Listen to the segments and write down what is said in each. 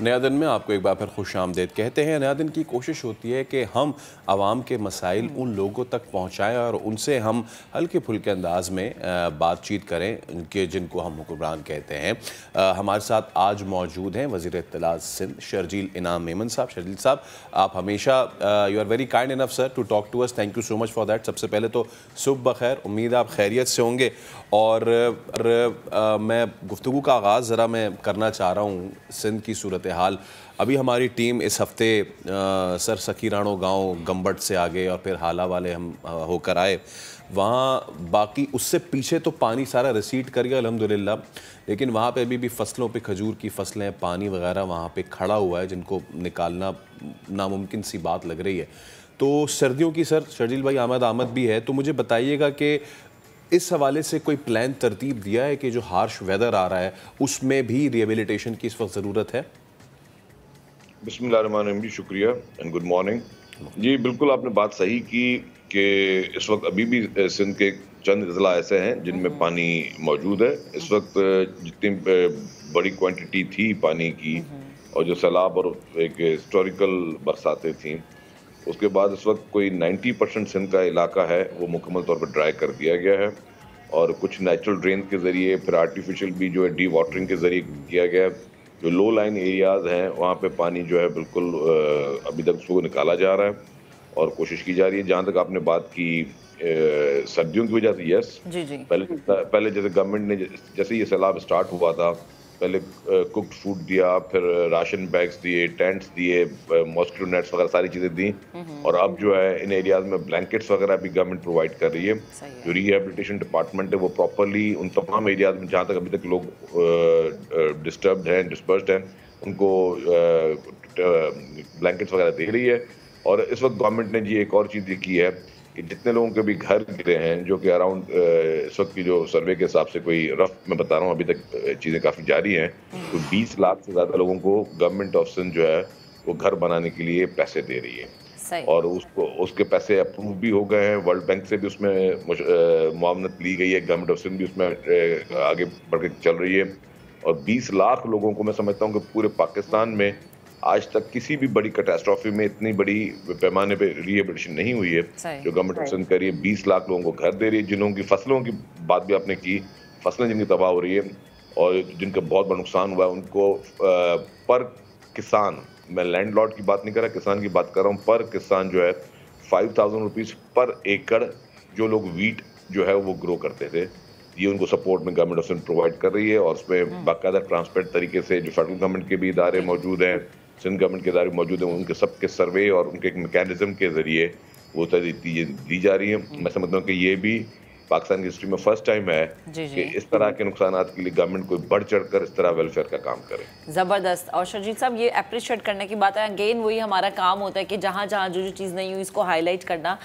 नया दिन में आपको एक बार फिर खुश आमदेद कहते हैं। नया दिन की कोशिश होती है कि हम आवाम के मसाइल उन लोगों तक पहुँचाएँ और उनसे हम हल्के फुल्के अंदाज में बातचीत करें कि जिनको हम हुक्मरान कहते हैं। हमारे साथ आज मौजूद हैं वज़ीर इत्तलात सिंध शर्जील इनाम मेमन साहब। शर्जील साहब, आप हमेशा you are very kind enough sir to talk to us. Thank you so much for that. सबसे पहले तो सुबह बखैर, उम्मीद है आप खैरियत से होंगे। और मैं गुफ्तगू का आगाज़ ज़रा मैं करना चाह रहा हूँ सिंध की सूरत हाल। अभी हमारी टीम इस हफ्ते सर सकीरानो गांव गंबट से आगे और फिर हाला वाले हम होकर आए। वहाँ बाकी उससे पीछे तो पानी सारा रिसीड कर गया अल्हम्दुलिल्लाह, लेकिन वहाँ पे अभी भी फसलों पे, खजूर की फसलें, पानी वगैरह वहाँ पे खड़ा हुआ है जिनको निकालना नामुमकिन सी बात लग रही है। तो सर्दियों की सर शर्जील भाई आमद भी है, तो मुझे बताइएगा कि इस हवाले से कोई प्लान तरतीब दिया है कि जो हार्श वेदर आ रहा है उसमें भी रिहेबिलिटेशन की इस वक्त ज़रूरत है? बिस्मिल्लाहिर्रहमानिर्रहीम जी, शुक्रिया एंड गुड मॉर्निंग। जी बिल्कुल, आपने बात सही की कि इस वक्त अभी भी सिंध के चंद अजला ऐसे हैं जिनमें पानी मौजूद है। इस वक्त जितनी बड़ी क्वांटिटी थी पानी की और जो सैलाब और एक हिस्टोरिकल बरसातें थीं, उसके बाद इस वक्त कोई 90% सिंध का इलाका है वो मुकम्मल तौर पर ड्राई कर दिया गया है और कुछ नेचुरल ड्रेन के ज़रिए, फिर आर्टिफिशियल भी जो है डी वाटरिंग के ज़रिए किया गया है। जो लो लाइन एरियाज़ हैं वहाँ पे पानी जो है बिल्कुल अभी तक उसको निकाला जा रहा है और कोशिश की जा रही है। जहाँ तक आपने बात की सर्दियों की वजह से, यस, जी जी पहले जैसे गवर्नमेंट ने जैसे ये सैलाब स्टार्ट हुआ था, पहले कुक्ड फूड दिया, फिर राशन बैग्स दिए, टेंट्स दिए, मॉस्किटो नेट्स वगैरह सारी चीज़ें दी और अब जो है इन एरियाज़ में ब्लैंकेट्स वगैरह भी गवर्नमेंट प्रोवाइड कर रही है। जो रिहेबिलिटेशन डिपार्टमेंट है वो प्रॉपरली उन तमाम एरियाज़ में जहाँ तक अभी तक लोग डिस्टर्ब्ड हैं, डिस्पर्स्ड हैं, उनको ब्लैंकेट्स वगैरह दे रही है। और इस वक्त गवर्नमेंट ने जी एक और चीज़ की है कि जितने लोगों के भी घर गिरे हैं, जो कि अराउंड इस वक्त की जो सर्वे के हिसाब से कोई रफ मैं बता रहा हूँ, अभी तक चीज़ें काफ़ी जारी हैं, तो 20 लाख से ज़्यादा लोगों को गवर्नमेंट ऑफ सिंध जो है वो घर बनाने के लिए पैसे दे रही है और उसके पैसे अप्रूव भी हो गए हैं। वर्ल्ड बैंक से भी उसमें मुआवनत ली गई है, गवर्नमेंट ऑफ सिंध भी उसमें आगे बढ़ के चल रही है और 20 लाख लोगों को मैं समझता हूँ कि पूरे पाकिस्तान में आज तक किसी भी बड़ी कैटास्ट्रॉफी में इतनी बड़ी पैमाने पे रिहेबिलिटेशन नहीं हुई है जो गवर्नमेंट ऑफ सिंध कर रही है। 20 लाख लोगों को घर दे रही है, जिन लोगों की फसलों की बात भी आपने की, फसलें जिनकी तबाह हो रही है और जिनका बहुत बड़ा नुकसान हुआ है, उनको पर किसान, मैं लैंडलॉर्ड की बात नहीं कर रहा, किसान की बात कर रहा हूँ, पर किसान जो है 5000 रुपीज़ पर एकड़ जो लोग वीट जो है वो ग्रो करते थे, ये उनको सपोर्ट में गवर्नमेंट ऑफ सिंध प्रोवाइड कर रही है और उसमें बाकायदा ट्रांसपेरेंट तरीके से जो फेडरल गवर्नमेंट के भी इदारे मौजूद हैं, सिंध गवर्नमेंट के इदारे मौजूद हैं, उनके सबके सर्वे और उनके एक मैकेनिज्म के जरिए वो दी जा रही है। मैं समझता हूँ कि ये भी पाकिस्तान की हिस्ट्री में फर्स्ट टाइम है कि इस तरह के नुकसानात के लिए गवर्नमेंट कोई बढ़ चढ़कर इस तरह वेलफेयर का काम करे। ज़बरदस्त। और शर्जील साहब, ये अप्रिशिएट करने की बात है, अगेन वही हमारा काम होता है कि जहाँ जहाँ जो चीज़ नहीं हुई इसको हाईलाइट करना।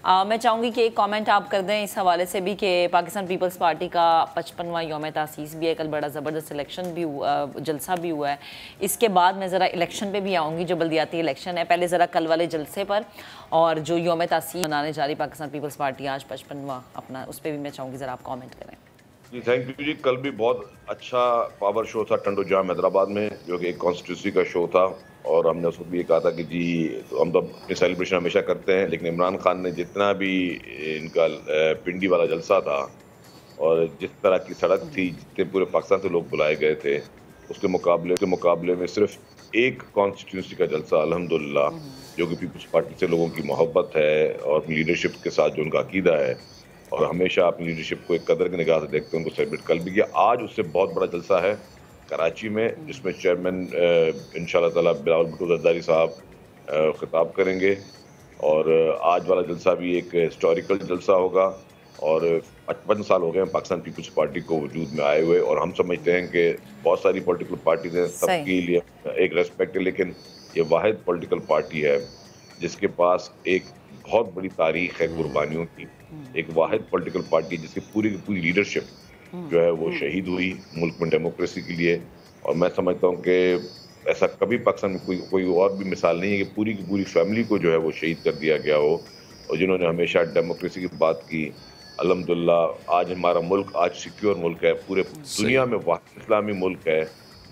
मैं चाहूँगी कि एक कमेंट आप कर दें इस हवाले से भी कि पाकिस्तान पीपल्स पार्टी का 55वां यौम तासीस भी है, कल बड़ा ज़बरदस्त इलेक्शन भी हुआ, जलसा भी हुआ है। इसके बाद मैं ज़रा इलेक्शन पे भी आऊँगी, जो बल्दियाती इलेक्शन है, पहले ज़रा कल वाले जलसे पर और जो यौम तासीस मनाने जा रही पाकिस्तान पीपल्स पार्टी आज 55वां अपना, उस पर भी मैं चाहूँगी ज़रा आप कॉमेंट करें। जी थैंक यू जी। कल भी बहुत अच्छा पावर शो था टंडो जाम हैदराबाद में, जो कि एक कॉन्स्टिट्यूंसी का शो था और हमने उसको भी ये कहा था कि जी तो हम तो अपनी सेलिब्रेशन हमेशा करते हैं, लेकिन इमरान खान ने जितना भी इनका पिंडी वाला जलसा था और जिस तरह की सड़क थी, जितने पूरे पाकिस्तान से लोग बुलाए गए थे, उसके मुकाबले में सिर्फ एक कॉन्स्टिट्यूंसी का जलसा अल्हम्दुलिल्लाह, जो कि पीपल्स पार्टी से लोगों की मोहब्बत है और अपनी लीडरशिप के साथ जो उनका अकीदा है और हमेशा अपनी लीडरशिप को एक कदर की निगाह से देखते हैं, उनको सेलिब्रेट कल भी किया। आज उससे बहुत बड़ा जलसा है कराची में, जिसमें चेयरमैन इंशाल्लाह ताला बिलावल भुट्टो जरदारी साहब खिताब करेंगे और आज वाला जलसा भी एक हिस्टोरिकल जलसा होगा और 55 साल हो गए हैं पाकिस्तान पीपल्स पार्टी को वजूद में आए हुए और हम समझते हैं कि बहुत सारी पॉलिटिकल पार्टीज हैं, सबके लिए एक रेस्पेक्ट है, लेकिन ये वाहिद पॉलिटिकल पार्टी है जिसके पास एक बहुत बड़ी तारीख है कुर्बानियों की, एक वाहिद पॉलिटिकल पार्टी जिसकी पूरी की पूरी लीडरशिप जो है वो शहीद हुई मुल्क में डेमोक्रेसी के लिए। और मैं समझता हूँ कि ऐसा कभी पाकिस्तान में कोई और भी मिसाल नहीं है कि पूरी की पूरी फैमिली को जो है वो शहीद कर दिया गया हो और जिन्होंने हमेशा डेमोक्रेसी की बात की। अल्हम्दुलिल्लाह आज हमारा मुल्क आज सिक्योर मुल्क है, पूरे दुनिया में वाहिद इस्लामी मुल्क है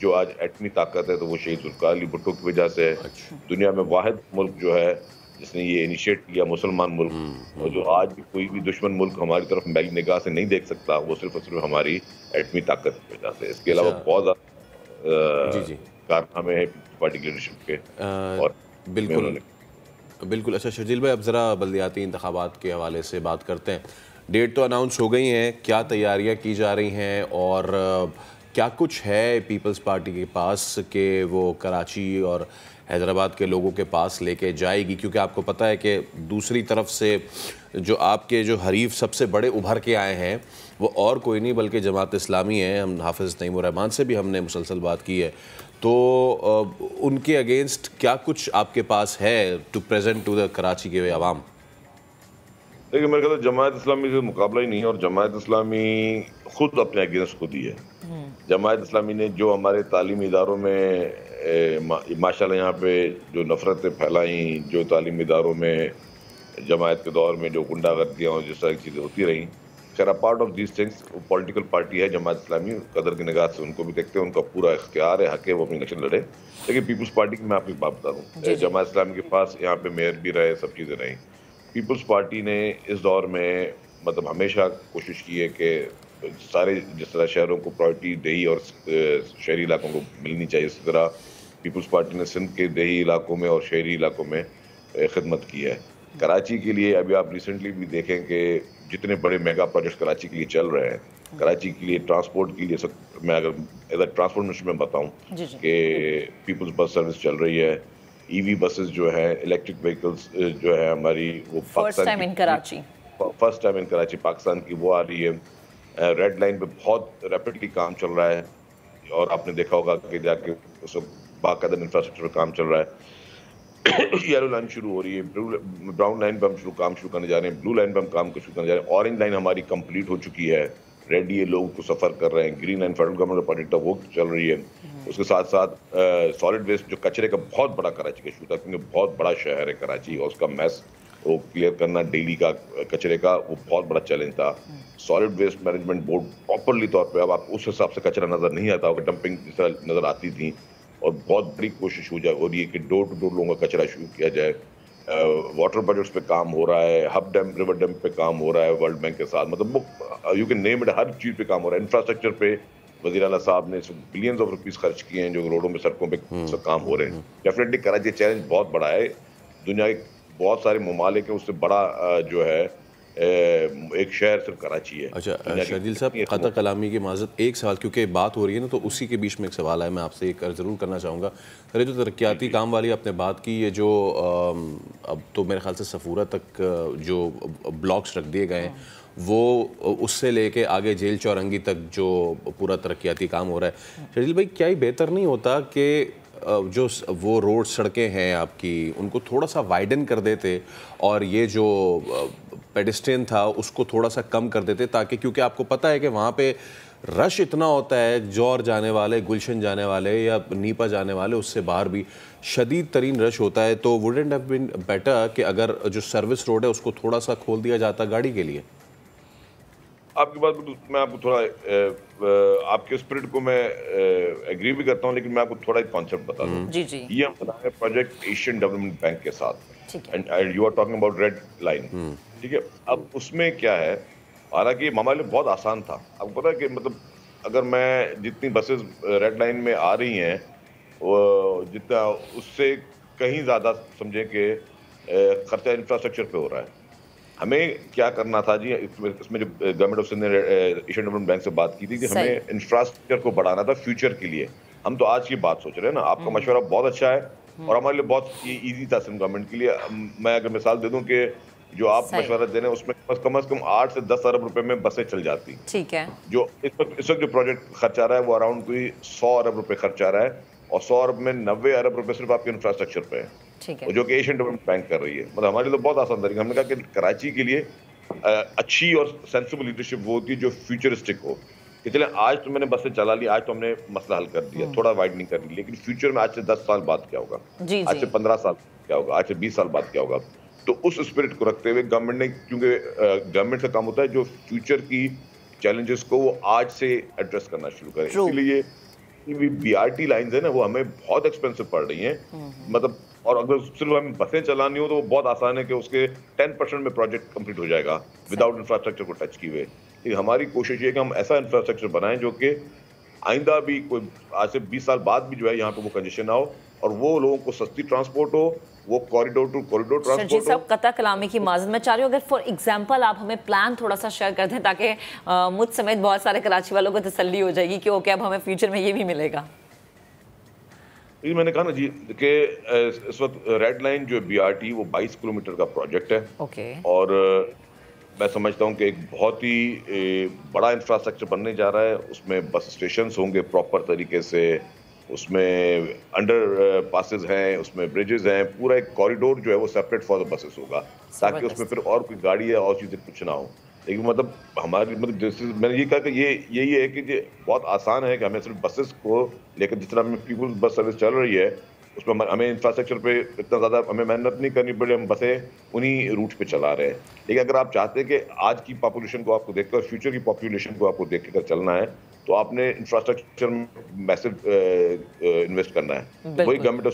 जो आज एटमी ताकत है, तो वो शहीद जुल्फ़िकार अली भुट्टो की वजह से है। अच्छा। दुनिया में वाहिद मुल्क जो है जिसने ये इनिशिएट किया, मुसलमान मुल्क, और जो आज भी कोई भी दुश्मन मुल्क हमारी तरफ मैली निगाह से नहीं देख सकता, वो सिर्फ और सिर्फ हमारी एटमी ताकत की वजह से। इसके अलावा अच्छा। बहुत जी, जी। कारनामे हैं पार्टी की लीडरशिप के, और में बिल्कुल, उन्होंने बिल्कुल। अच्छा शर्जील भाई, अब ज़रा बल्दियाती इंतखाबात के हवाले से बात करते हैं। डेट तो अनाउंस हो गई हैं, क्या तैयारियां की जा रही हैं और क्या कुछ है पीपल्स पार्टी के पास कि वो कराची और हैदराबाद के लोगों के पास लेके जाएगी? क्योंकि आपको पता है कि दूसरी तरफ से जो आपके जो हरीफ सबसे बड़े उभर के आए हैं वो और कोई नहीं बल्कि जमात इस्लामी है। हम हाफिज़ नईमुर रहमान से भी हमने मुसलसल बात की है, तो उनके अगेंस्ट क्या कुछ आपके पास है to present to the Karachi के आवाम? देखिए, मेरे ख्याल से जमात इस्लामी से मुकाबला ही नहीं है, और जमात इस्लामी खुद अपने अगेंस्ट खुद ही है। जमात इस्लामी ने जो हमारे तालीमी इदारों में माशाल्लाह यहाँ पे जो नफरतें फैलाई, जो तालीमी इदारों में जमात के दौर में जो गुंडागर्दियाँ और जिस तरह की चीज़ें होती रहीं, खैर part of these things, political party है जमात इस्लामी, कदर की निगाह से उनको भी देखते हैं, उनका पूरा इख्तियार है, हक है वो अपनी इलेक्शन लड़े। लेकिन पीपल्स पार्टी की मैं आपको एक बात बता दूँ, जमात इस्लामी के पास यहाँ पे मेयर भी रहे, सब चीज़ें रहीं। पीपल्स पार्टी ने इस दौर में मतलब हमेशा कोशिश की है कि सारे जिस तरह शहरों को प्रायोरिटी देही और शहरी इलाकों को मिलनी चाहिए, इसी तरह पीपल्स पार्टी ने सिंध के देही इलाकों में और शहरी इलाकों में खिदमत की है। कराची के लिए अभी आप रिसेंटली भी देखें कि जितने बड़े मेगा प्रोजेक्ट्स कराची के लिए चल रहे हैं, कराची के लिए ट्रांसपोर्ट के लिए सब, मैं अगर एज अ ट्रांसपोर्ट मिनिस्टर में बताऊँ कि पीपल्स बस सर्विस चल रही है, ईवी बसेस जो है, इलेक्ट्रिक व्हीकल्स जो है हमारी, वो first time in Karachi Pakistan की वो आ रही है। रेड लाइन पे बहुत रैपिडली काम चल रहा है, और आपने देखा होगा कि जाके उस बाकायदा इंफ्रास्ट्रक्चर पर काम चल रहा है। येलो लाइन शुरू हो रही है, ब्राउन लाइन पे हम काम शुरू करने जा रहे हैं, ब्लू लाइन पे हम काम शुरू करने जा रहे हैं, ऑरेंज लाइन हमारी कंप्लीट हो चुकी है, रेडी ये लोग को सफ़र कर रहे हैं, ग्रीन लाइन फेडरल गवर्नमेंट का प्रोजेक्ट है वो चल रही है। उसके साथ साथ सॉलिड वेस्ट जो कचरे का बहुत बड़ा कराची का इशू था, क्योंकि बहुत बड़ा शहर है कराची और उसका मैस वो क्लियर करना डेली का कचरे का वो बहुत बड़ा चैलेंज था। Solid waste management board properly तौर पे, अब आप उस हिसाब से कचरा नज़र नहीं आता होगा, डंपिंग जिस तरह नज़र आती थी, और बहुत बड़ी कोशिश हो रही है कि डोर टू डोर लोगों का कचरा शुरू किया जाए। वाटर प्रोजेक्ट्स पे काम हो रहा है, हब डैम, रिवर डैम पे काम हो रहा है वर्ल्ड बैंक के साथ, मतलब यू कैन नेम इट, हर चीज़ पे काम हो रहा है। इंफ्रास्ट्रक्चर पे वज़ीर आला साहब ने बिलियंस ऑफ रुपीस खर्च किए हैं, जो रोडों में सड़कों पे काम हो रहे हैं। डेफिनेटली कराची चैलेंज बहुत बड़ा है, दुनिया के बहुत सारे ममालिक हैं, उससे बड़ा जो है एक शहर सिर्फ कराची है। अच्छा शर्जील साहब, ख़ता कलामी की माज़रत, एक सवाल क्योंकि बात हो रही है ना, तो उसी के बीच में एक सवाल है, मैं आपसे एक ज़रूर करना चाहूँगा। अरे जो तरक्याती काम वाली आपने बात की, ये जो अब तो मेरे ख्याल से सफूरा तक जो ब्लॉक्स रख दिए गए हैं, वो उससे लेके आगे जेल चौरंगी तक जो पूरा तरक्याती काम हो रहा है, शर्जील भाई क्या ही बेहतर नहीं होता कि जो वो रोड सड़कें हैं आपकी, उनको थोड़ा सा वाइडन कर देते और ये जो पेडेस्ट्रियन था उसको थोड़ा सा कम कर देते, ताकि, क्योंकि आपको पता है कि वहाँ पे रश इतना होता है, जौर जाने वाले, गुलशन जाने वाले या नीपा जाने वाले, उससे बाहर भी शदीद तरीन रश होता है। तो वुडंट हैव बीन बेटर कि अगर जो सर्विस रोड है उसको थोड़ा सा खोल दिया जाता गाड़ी के लिए? आपकी बात मैं आपको थोड़ा आपके स्पिरिट को मैं एग्री भी करता हूँ, लेकिन मैं आपको थोड़ा एक कॉन्सेप्ट बता दूँ। जी जी, ये हम बना रहे हैं प्रोजेक्ट एशियन डेवलपमेंट बैंक के साथ, and you are talking about red line, ठीक है। अब उसमें क्या है, हालांकि हमारे लिए बहुत आसान था, आपको पता है कि मतलब अगर मैं जितनी बसेस रेड लाइन में आ रही हैं, वो जितना उससे कहीं ज़्यादा समझें कि खर्चा इंफ्रास्ट्रक्चर पे हो रहा है। हमें क्या करना था जी, इसमें जो गवर्नमेंट ऑफ सिंध ने एशियन डेवलपमेंट बैंक से बात की थी कि हमें इंफ्रास्ट्रक्चर को बढ़ाना था फ्यूचर के लिए। हम तो आज की बात सोच रहे हैं ना, आपका मशवरा बहुत अच्छा है और हमारे लिए बहुत इजी था सिंध गवर्नमेंट के लिए। मैं अगर मिसाल दे दूं कि जो आप मशवरा दे रहे हैं उसमें कम से कम 8 से 10 अरब रुपए में बसें चल जाती। ठीक है, जो इस वक्त जो प्रोजेक्ट खर्च आ रहा है वो अराउंड कोई 100 अरब रुपए खर्च आ रहा है, और 100 अरब में 90 अरब रुपए सिर्फ आपके इंफ्रास्ट्रक्चर पे है, ठीक है, जो कि एशियन डेवलपमेंट बैंक कर रही है। मतलब हमारे लिए तो बहुत आसान तरीका, हमने कहा कि कराची के लिए अच्छी और सेंसिबल लीडरशिप वो होती है जो फ्यूचरिस्टिक हो, कि चले आज तो मैंने बसें चला ली, आज तो हमने मसला हल कर दिया, थोड़ा वाइडनिंग कर ली, लेकिन फ्यूचर में आज से 10 साल बाद क्या होगा, आज से 15 साल क्या होगा, आज से 20 साल बाद क्या होगा। तो उस स्पिरिट को रखते हुए गवर्नमेंट ने, क्योंकि गवर्नमेंट का काम होता है जो फ्यूचर की चैलेंजेस को वो आज से एड्रेस करना शुरू करे, इसीलिए BRT लाइंस है ना, वो हमें बहुत एक्सपेंसिव पड़ रही हैं। मतलब और अगर सिर्फ हमें बसें चलानी हो तो वो बहुत आसान है कि उसके 10% में प्रोजेक्ट कंप्लीट हो जाएगा विदाउट इंफ्रास्ट्रक्चर को टच किए हुए। लेकिन हमारी कोशिश ये है कि हम ऐसा इंफ्रास्ट्रक्चर बनाएं जो कि आइंदा भी कोई आज से 20 साल बाद भी जो है यहाँ पे वो कंजेशन ना हो, और वो लोगों को सस्ती ट्रांसपोर्ट हो, वो corridor to corridor Sharjeel transport साहब, हो। कता कलामी की माजन मैं चाह रही हूँ अगर फॉर एग्जांपल आप हमें प्लान थोड़ा सा शेयर कर दें ताकि मुझ समेत बहुत सारे कराची वालों को तसल्ली हो जाएगी कि ओके अब हमें फ्यूचर में ये भी मिलेगा। ये मैंने कहा ना जी कि इस वक्त रेड लाइन जो BRT वो 22 किलोमीटर का प्रोजेक्ट है। ओके। और मैं समझता हूँ कि एक बहुत ही बड़ा इंफ्रास्ट्रक्चर बनने जा रहा है। उसमें बस स्टेशन होंगे प्रॉपर तरीके से, उसमें अंडर पासेस हैं, उसमें ब्रिजेस हैं, पूरा एक कॉरिडोर जो है वो सेपरेट फॉर द बसेस होगा, ताकि उसमें फिर और कोई गाड़ी या और चीज़ें कुछ ना हो। लेकिन मतलब हमारी मतलब जैसे मैंने ये कहा कि ये यही है कि ये बहुत आसान है कि हमें सिर्फ बसेस को लेकर, जिस तरह हमें पीपुल्स बस सर्विस चल रही है उसमें हमें इंफ्रास्ट्रक्चर पे इतना ज़्यादा हमें मेहनत नहीं करनी पड़ी, हम बसें उन्हीं रूट पे चला रहे हैं। लेकिन अगर आप चाहते हैं कि आज की पॉपुलेशन को आपको देखकर और फ्यूचर की पॉपुलेशन को आपको देख कर चलना है, तो आपने इंफ्रास्ट्रक्चर में मैसिव इन्वेस्ट करना है। वही गवर्नमेंट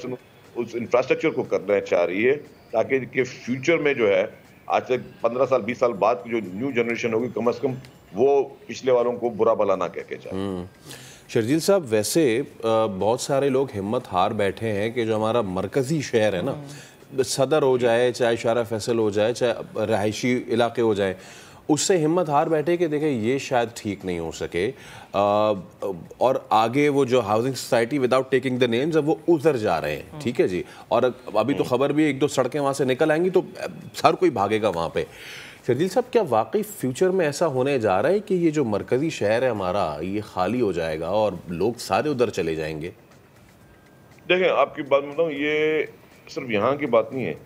उस इंफ्रास्ट्रक्चर को करना चाह रही है, ताकि कि फ्यूचर में जो है आज से 15 साल 20 साल बाद की जो न्यू जनरेशन होगी, कम से कम वो पिछले वालों को बुरा भला ना कह के जाए। शर्जील साहब, वैसे बहुत सारे लोग हिम्मत हार बैठे हैं कि जो हमारा मरकज़ी शहर है ना, सदर हो जाए, चाहे शारा फैसल हो जाए, चाहे रहायशी इलाके हो जाए, उससे हिम्मत हार बैठे कि देखें ये शायद ठीक नहीं हो सके, और आगे वो जो housing society without taking the names अब वो उधर जा रहे हैं। ठीक है जी, और अभी तो खबर भी 1-2 सड़कें वहाँ से निकल आएंगी तो हर कोई भागेगा वहाँ पे। शर्जील साहब, क्या वाकई फ्यूचर में ऐसा होने जा रहा है कि ये जो मरकज़ी शहर है हमारा ये खाली हो जाएगा और लोग सारे उधर चले जाएंगे? देखें, आपकी बात बताऊँ, ये सिर्फ यहाँ की बात नहीं है,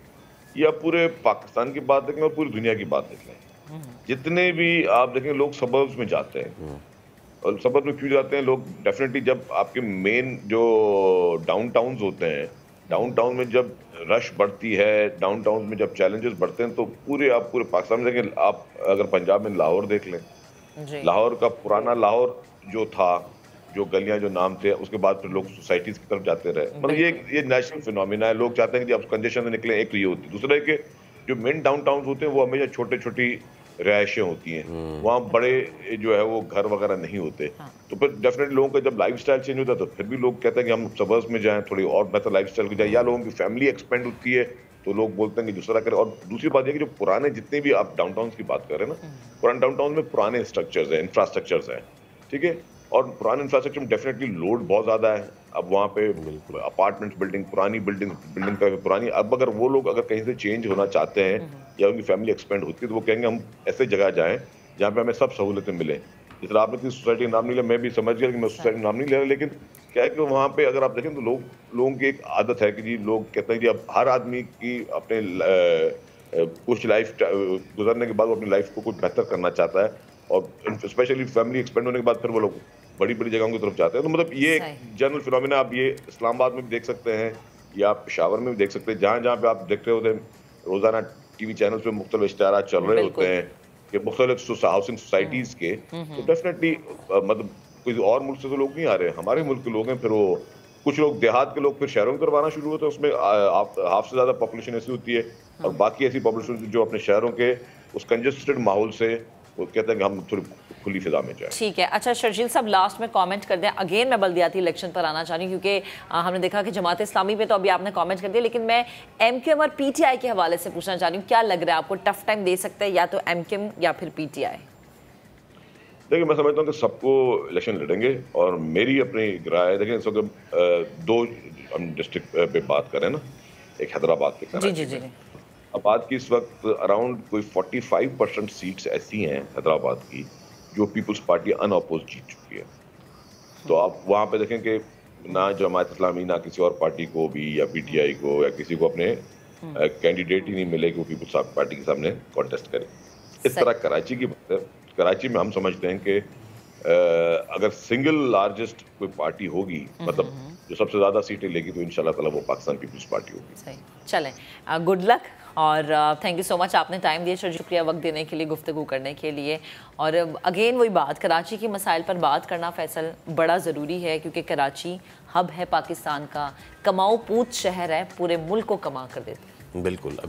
ये आप पूरे पाकिस्तान की बात देखें और पूरी दुनिया की बात देख लें। जितने भी आप देखें लोग सबर्ब्स में जाते हैं, और सबर्ब्स में क्यों जाते हैं लोग? डेफिनेटली जब आपके मेन जो डाउनटाउन्स होते हैं, डाउनटाउन में जब रश बढ़ती है, डाउनटाउन में जब चैलेंजेस बढ़ते हैं, तो आप पूरे पाकिस्तान में देखें। आप अगर पंजाब में लाहौर देख लें, लाहौर का पुराना लाहौर जो था, जो गलियां जो नाम थे, उसके बाद फिर लोग सोसाइटीज की तरफ जाते रहे। मतलब ये नेशनल फिनोमिना है। लोग चाहते हैं कि आप कंजेशन से निकले, एक तो ये होती है। दूसरा है कि जो मेन डाउनटाउन होते हैं वो हमेशा छोटे छोटी रिहायशें होती हैं, वहाँ बड़े जो है वो घर वगैरह नहीं होते। तो फिर डेफिनेटली लोगों का जब लाइफस्टाइल चेंज होता है तो फिर भी लोग कहते हैं कि हम सबर्ब्स में जाएं, थोड़ी और बेहतर लाइफस्टाइल की जाए, या लोगों की फैमिली एक्सपेंड होती है तो लोग बोलते हैं कि दूसरा करें। और दूसरी बात यह कि जो पुराने जितने भी आप डाउनटाउन की बात कर रहे हैं ना, पुराने डाउनटाउन में पुराने स्ट्रक्चर्स हैं, इंफ्रास्ट्रक्चर्स हैं, ठीक है, और पुराने इंफ्रास्ट्रक्चर में डेफिनेटली लोड बहुत ज़्यादा है। अब वहाँ पे अपार्टमेंट्स बिल्डिंग, पुरानी बिल्डिंग पुरानी, अब अगर वो लोग अगर कहीं से चेंज होना चाहते हैं या उनकी फैमिली एक्सपेंड होती है तो वो कहेंगे हम ऐसे जगह जाएं जहाँ पे हमें सब सहूलतें मिलें। जिस तरह आपने किसी सोसाइटी का नाम नहीं लिया, मैं भी समझ गया कि मैं सोसाइटी का नाम नहीं ले रहा, लेकिन क्या है कि वहाँ पे अगर आप देखें तो लोगों की एक आदत है कि जी लोग कहते हैं कि अब हर आदमी की अपने कुछ लाइफ गुजरने के बाद वो अपनी लाइफ को कुछ बेहतर करना चाहता है, और स्पेशली फैमिली एक्सपेंड होने के बाद फिर वो लोग बड़ी बड़ी जगहों की तरफ जाते हैं। तो मतलब ये एक जनरल फिनोमिना आप ये इस्लामाबाद में भी देख सकते हैं, या आप पेशावर में भी देख सकते हैं, जहाँ जहाँ पे आप देख रहे होते हैं रोजाना टीवी चैनल पे मुख्तलिफ इश्तिहार चल रहे होते हैं कि मुख्तलिफ हाउसिंग सोसाइटीज के। तो डेफिनेटली मतलब कोई और मुल्क से तो लोग नहीं आ रहे, हमारे मुल्क के लोग हैं। फिर वो कुछ लोग देहात के लोग फिर शहरों में करवाना शुरू होते हैं, उसमें हाफ से ज़्यादा पॉपुलेशन ऐसी होती है, और बाकी ऐसी पॉपुलेशन जो अपने शहरों के उस कंजेस्टेड माहौल से वो कहते हैं कि हम थोड़ी खुली फिजा में जाएं। ठीक है। अच्छा शर्जील साहब, लास्ट में कमेंट कर दें, अगेन मैं बल्दियाती इलेक्शन पर आना चाह रही हूँ क्योंकि हमने देखा कि जमात इस्लामी पे तो अभी आपने कमेंट कर दिया, लेकिन मैं MQM और PTI के हवाले से पूछना चाह रही हूँ, क्या लग रहा है आपको टफ टाइम दे सकता है या तो MQM या फिर PTI? देखिए, मैं समझता हूँ कि सबको इलेक्शन लड़ेंगे, और मेरी अपनी राय है, देखिए इस वक्त 2 हम डिस्ट्रिक्ट पे बात करें ना, एक हैदराबाद के कराची में। आबाद की इस वक्त अराउंड कोई 45% सीट्स ऐसी हैं हैदराबाद की जो पीपल्स पार्टी अनअपोज जीत चुकी है। तो आप वहाँ पे देखें कि ना जमात इस्लामी ना किसी और पार्टी को भी या PTI को या किसी को अपने कैंडिडेट ही नहीं मिले कि वो पीपल्स पार्टी के सामने कॉन्टेस्ट करे। इस तरह कराची की बात है, कराची में हम समझते हैं कि अगर सिंगल लार्जेस्ट कोई पार्टी होगी, मतलब जो सबसे ज्यादा सीटें लेगी, तो इंशाल्लाह ताला वो पाकिस्तान पीपल्स पार्टी होगी। सही, चलें, गुड लक और थैंक यू सो मच, आपने टाइम दिया, शुक्रिया वक्त देने के लिए, गुफ्तगू करने के लिए। और अगेन वही बात, कराची के मसाइल पर बात करना फैसल बड़ा ज़रूरी है, क्योंकि कराची हब है पाकिस्तान का, कमाऊ पूत शहर है, पूरे मुल्क को कमा कर देता है। बिल्कुल।